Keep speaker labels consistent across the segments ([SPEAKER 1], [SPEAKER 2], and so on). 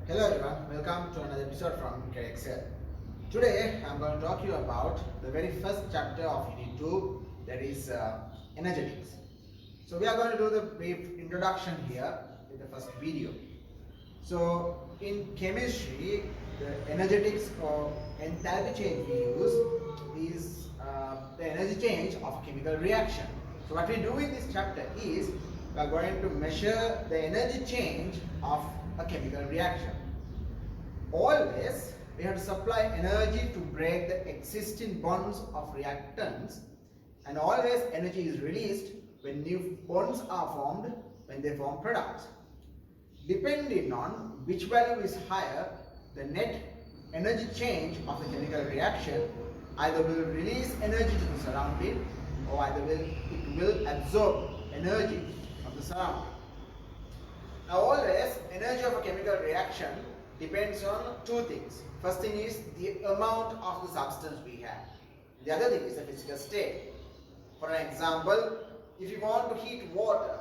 [SPEAKER 1] Hello everyone, welcome to another episode from Chedexcel. Today I'm going to talk to you about the very first chapter of Unit 2, that is energetics. So we are going to do the brief introduction here in the first video. So in chemistry, the energetics or enthalpy change we use is the energy change of a chemical reaction. So what we do in this chapter is we are going to measure the energy change of a chemical reaction. Always we have to supply energy to break the existing bonds of reactants, and always energy is released when new bonds are formed when they form products. Depending on which value is higher, the net energy change of the chemical reaction either will release energy to the surrounding or either it will absorb energy from the surrounding. Now always energy of a chemical reaction depends on two things. First thing is the amount of the substance we have. The other thing is the physical state. For an example, if you want to heat water,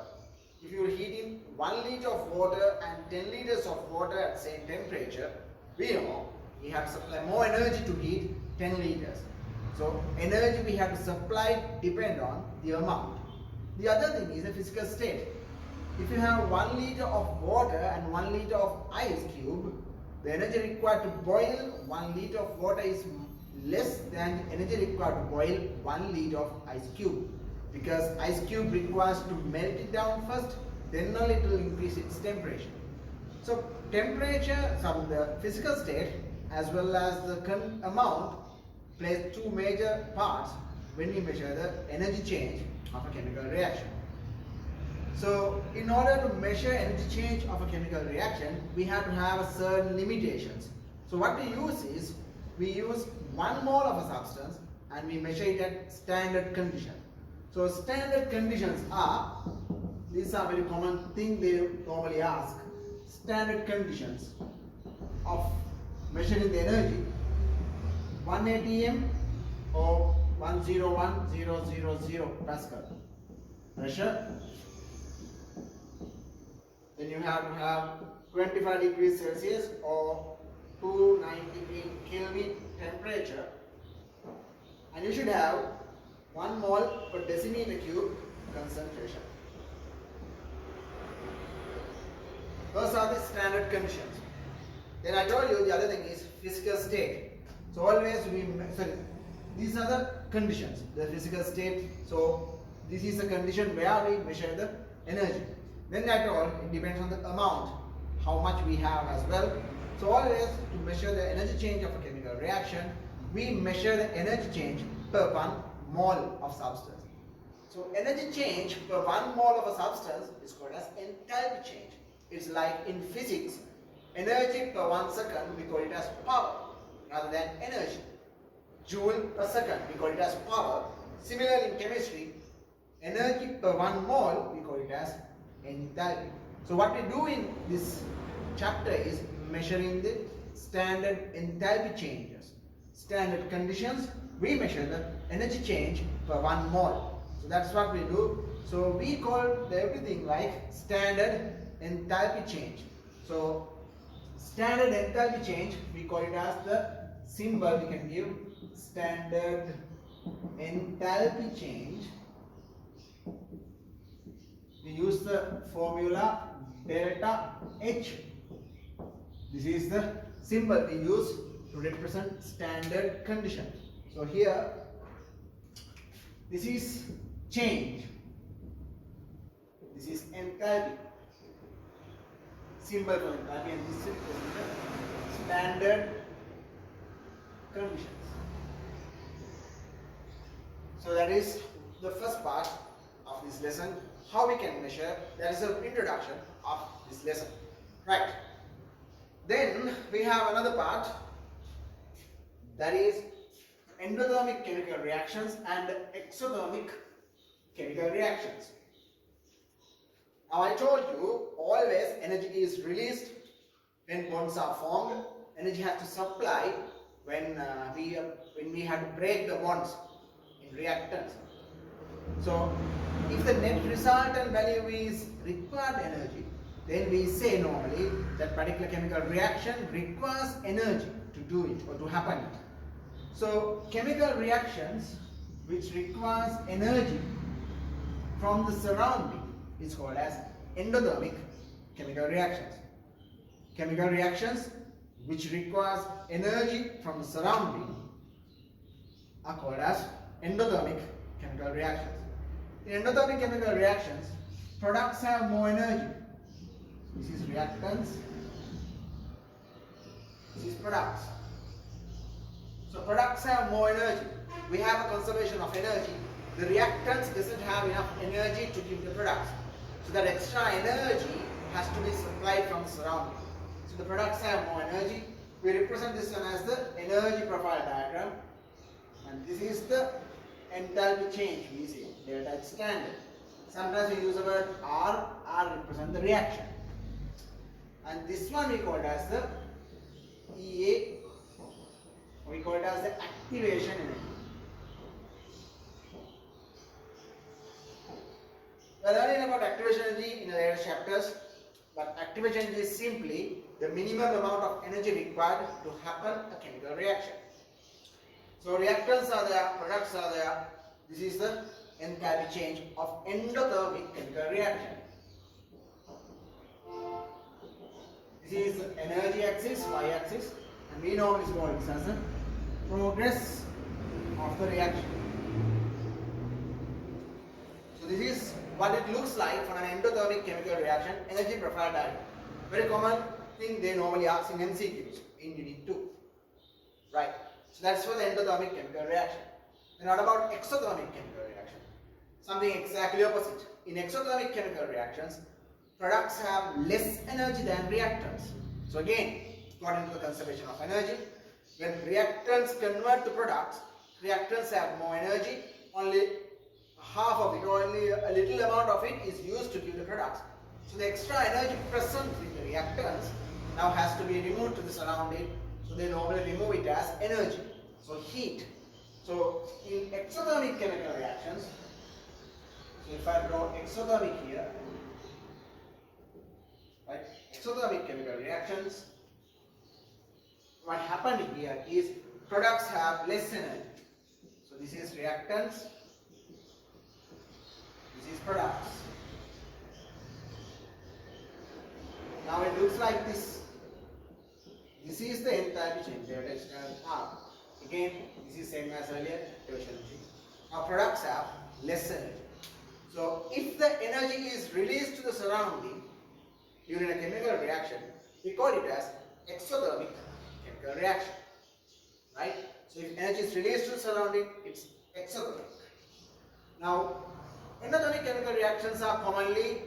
[SPEAKER 1] if you are heating 1 liter of water and 10 liters of water at the same temperature, we know we have to supply more energy to heat 10 liters. So energy we have to supply depend on the amount. The other thing is the physical state. If you have 1 liter of water and 1 liter of ice cube, the energy required to boil 1 liter of water is less than the energy required to boil 1 liter of ice cube, because ice cube requires to melt it down first, then only it will increase its temperature. So temperature from the physical state as well as the amount plays two major parts when we measure the energy change of a chemical reaction. So in order to measure energy change of a chemical reaction, we have to have certain limitations. So what we use is, we use 1 mole of a substance and we measure it at standard conditions. So standard conditions are, these are very common thing they normally ask. Standard conditions of measuring the energy: 1 atm or 101,000 Pascal pressure. Then you have to have 25 degrees Celsius or 298 Kelvin temperature, and you should have 1 mole per decimeter cube concentration. Those are the standard conditions. Then I told you the other thing is physical state. So always these are the conditions, the physical state. So this is the condition where we measure the energy. Then at all, it depends on the amount, how much we have as well. So always to measure the energy change of a chemical reaction, we measure the energy change per 1 mole of substance. So energy change per 1 mole of a substance is called as enthalpy change. It's like in physics, energy per 1 second, we call it as power rather than energy. Joule per second, we call it as power. Similarly in chemistry, energy per 1 mole, we call it as enthalpy. So what we do in this chapter is measuring the standard enthalpy changes. Standard conditions, we measure the energy change per 1 mole. So that's what we do. So we call everything like standard enthalpy change. So standard enthalpy change, we call it as the symbol we can give, standard enthalpy change. We use the formula delta H. This is the symbol we use to represent standard condition. So here, this is change. This is enthalpy. Symbol for enthalpy, and this is the standard conditions. So that is the first part of this lesson. How we can measure, that is the introduction of this lesson. Right. Then we have another part, that is endothermic chemical reactions and exothermic chemical reactions. Now I told you, always energy is released when bonds are formed. Energy has to supply when we have to break the bonds in reactants. So if the net resultant value is required energy, then we say normally that particular chemical reaction requires energy to do it or to happen. So chemical reactions which requires energy from the surrounding is called as endothermic chemical reactions. Chemical reactions which requires energy from the surrounding are called as endothermic chemical reactions. In endothermic chemical reactions, products have more energy. This is reactants. This is products. So products have more energy. We have a conservation of energy. The reactants doesn't have enough energy to give the products. So that extra energy has to be supplied from the surrounding. So the products have more energy. We represent this one as the energy profile diagram. And this is the enthalpy change we see. Delta is standard. Sometimes we use the word R. R represents the reaction. And this one we call it as the EA. We call it as the activation energy. We are learning about activation energy in the later chapters, but activation energy is simply the minimum amount of energy required to happen a chemical reaction. So reactants are there, products are there. This is the enthalpy change of endothermic chemical reaction. This is the energy axis, y-axis, and we normally call this as the progress of the reaction. So this is what it looks like for an endothermic chemical reaction, energy profile diagram. Very common thing they normally ask in MCQs in Unit 2. Right. So that's for the endothermic chemical reaction. Then what about exothermic chemical reaction? Something exactly opposite. In exothermic chemical reactions, products have less energy than reactants. So again, according to the conservation of energy, when reactants convert to products, reactants have more energy, only half of it or only a little amount of it is used to give the products. So the extra energy present with the reactants now has to be removed to the surrounding. So they normally remove it as energy, so heat. So in exothermic chemical reactions, so if I draw exothermic here, right, exothermic chemical reactions, what happened here is products have less energy. So this is reactants, this is products. Now it looks like this. This is the enthalpy change, Edexcel. Again, this is same as earlier, activation energy. Now products have less energy. So if the energy is released to the surrounding during a chemical reaction, we call it as exothermic chemical reaction. Right? So if energy is released to the surrounding, it's exothermic. Now, endothermic chemical reactions are commonly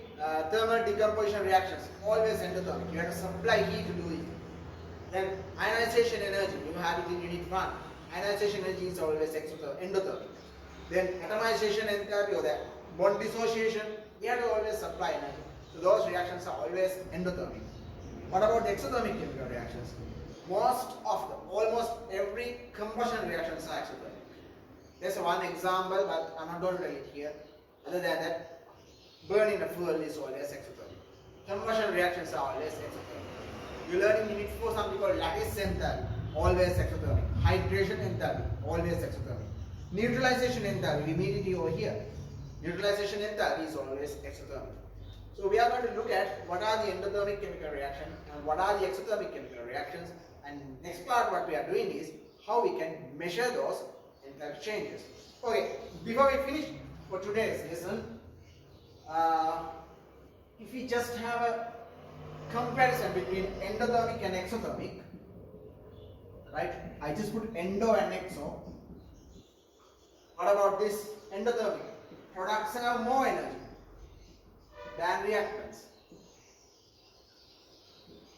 [SPEAKER 1] thermal decomposition reactions, always endothermic. You have to supply heat to do it. Then ionization energy, you have it in Unit 1. Ionization energy is always endothermic. Then atomization enthalpy or the bond dissociation, we have to always supply energy. So those reactions are always endothermic. What about the exothermic chemical reactions? Most of them, almost every combustion reactions are exothermic. There's one example, but I'm not going to tell it here. Other than that, burning a fuel is always exothermic. Combustion reactions are always exothermic. You learn in Unit 4 something called lattice enthalpy, always exothermic. Hydration enthalpy, always exothermic. Neutralization enthalpy, we meet it over here. Neutralization enthalpy is always exothermic. So we are going to look at what are the endothermic chemical reactions and what are the exothermic chemical reactions. And next part what we are doing is how we can measure those enthalpy changes. Okay, before we finish for today's lesson, if we just have a comparison between endothermic and exothermic, right? I just put endo and exo. What about this endothermic? Products have more energy than reactants,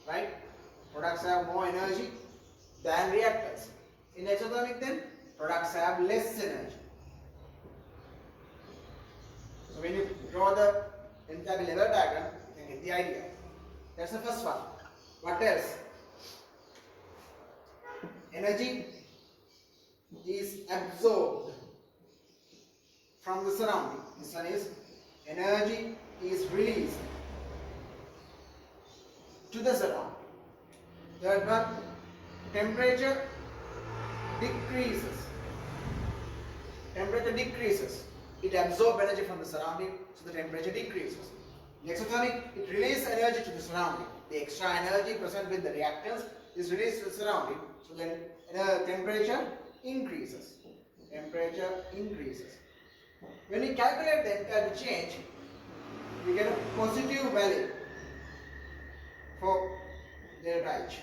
[SPEAKER 1] right? Products have more energy than reactants. In exothermic then, products have less energy. So when you draw the enthalpy level diagram, you can get the idea. That's the first one. What else? Energy is absorbed from the surrounding. This one is energy is released to the surrounding. Third one, temperature decreases. Temperature decreases. It absorbs energy from the surrounding, so the temperature decreases. In exothermic, it releases energy to the surrounding. The extra energy present with the reactants is released to the surrounding, so then temperature increases. Temperature increases. When we calculate the enthalpy change, we get a positive value for delta H.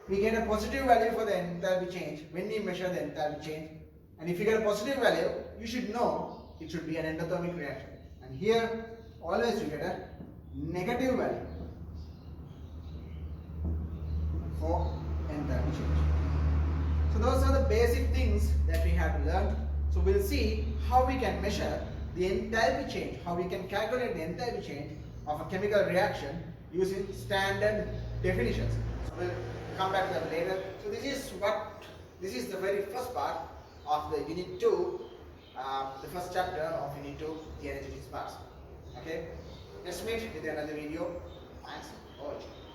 [SPEAKER 1] We get a positive value for the enthalpy change when we measure the enthalpy change. And if you get a positive value, you should know it should be an endothermic reaction. And here, always you get a negative value for enthalpy change. So those are the basic things that we have to learn. So we'll see how we can measure the enthalpy change, how we can calculate the enthalpy change of a chemical reaction using standard definitions. So we'll come back to that later. So this is the very first part of the unit 2, the first chapter of unit 2, the energetics part. Okay, let's meet with another video. Thanks for watching.